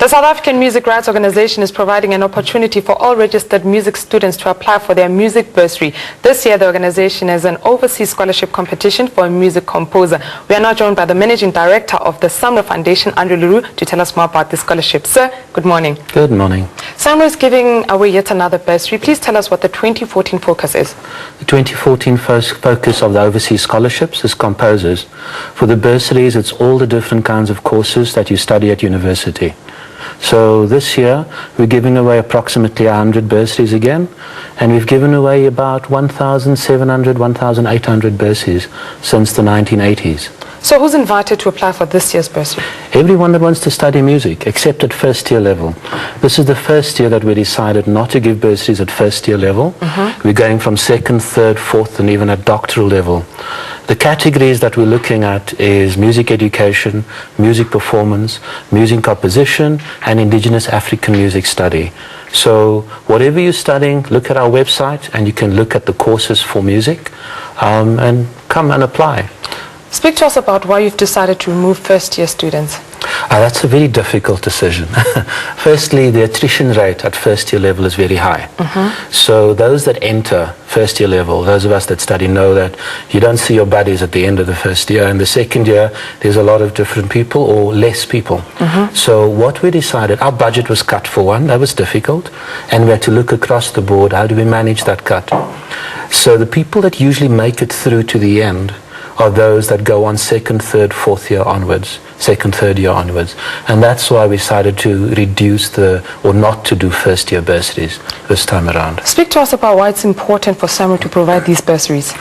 The South African Music Rights Organization is providing an opportunity for all registered music students to apply for their music bursary. This year, the organization has an overseas scholarship competition for a music composer. We are now joined by the Managing Director of the SAMRO Foundation, Roux, to tell us more about this scholarship. Sir, good morning. Good morning. SAMRO is giving away yet another bursary. Please tell us what the 2014 focus is. The 2014 focus of the overseas scholarships is composers. For the bursaries, it's all the different kinds of courses that you study at university. So this year, we're giving away approximately 100 bursaries again, and we've given away about 1,700, 1,800 bursaries since the 1980s. So who's invited to apply for this year's bursary? Everyone that wants to study music, except at first year level. This is the first year that we decided not to give bursaries at first year level. We're going from second, third, fourth, and even at doctoral level. The categories that we're looking at is music education, music performance, music composition, and indigenous African music study. So whatever you're studying, look at our website and you can look at the courses for music and come and apply. Speak to us about why you've decided to remove first-year students. That's a very difficult decision. Firstly, the attrition rate at first-year level is very high. So those that enter first-year level, those of us that study know that you don't see your buddies at the end of the first year. In the second year, there's a lot of different people or less people. So what we decided, our budget was cut for one, that was difficult, and we had to look across the board, how do we manage that cut? So the people that usually make it through to the end are those that go on second, third, fourth year onwards, second, third year onwards. And that's why we decided to reduce or not to do first year bursaries this time around. Speak to us about why it's important for SAMRO to provide these bursaries.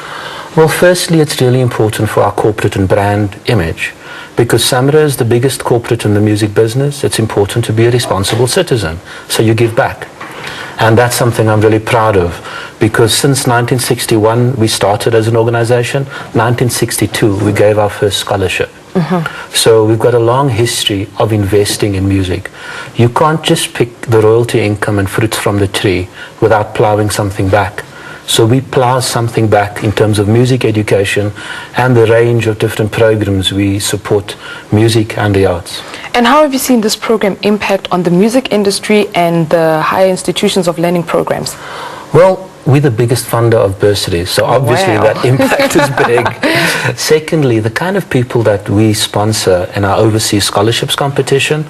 Well, firstly, it's really important for our corporate and brand image. Because SAMRO is the biggest corporate in the music business, it's important to be a responsible citizen. So you give back. And that's something I'm really proud of, because since 1961 we started as an organization. 1962 we gave our first scholarship. So we've got a long history of investing in music. You can't just pick the royalty income and fruits from the tree without plowing something back. So we plow something back in terms of music education and the range of different programs we support music and the arts. And how have you seen this program impact on the music industry and the higher institutions of learning programs? Well, we're the biggest funder of bursaries, so obviously that impact is big. Secondly, the kind of people that we sponsor in our overseas scholarships competition,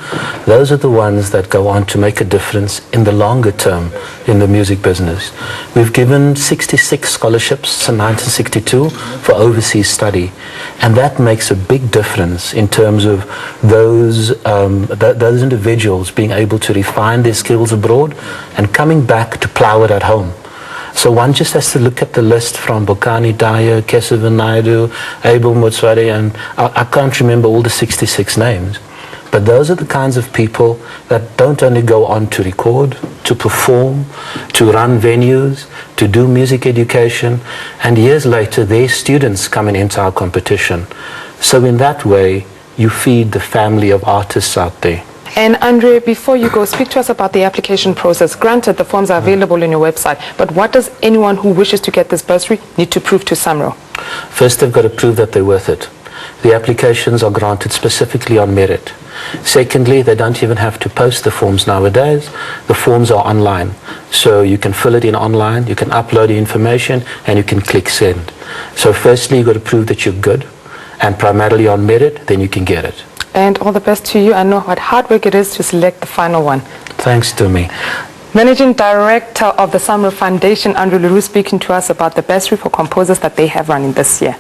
those are the ones that go on to make a difference in the longer term in the music business. We've given 66 scholarships since 1962 for overseas study, and that makes a big difference in terms of those individuals being able to refine their skills abroad and coming back to plow it at home. So one just has to look at the list from Bokani Daya, Kesavan Naidu, Abel Motswari, and I can't remember all the 66 names. But those are the kinds of people that don't only go on to record, to perform, to run venues, to do music education, and years later their students coming into our competition. So in that way, you feed the family of artists out there. And Andre, before you go, speak to us about the application process. Granted, the forms are available on your website, but what does anyone who wishes to get this bursary need to prove to SAMRO? First, they've got to prove that they're worth it. The applications are granted specifically on merit. Secondly, they don't even have to post the forms nowadays. The forms are online. So you can fill it in online, you can upload the information, and you can click send. So firstly, you've got to prove that you're good, and primarily on merit, then you can get it. And all the best to you. I know what hard work it is to select the final one. Thanks to me. Managing Director of the SAMRO Foundation, Roux, speaking to us about the bursary for composers that they have running this year.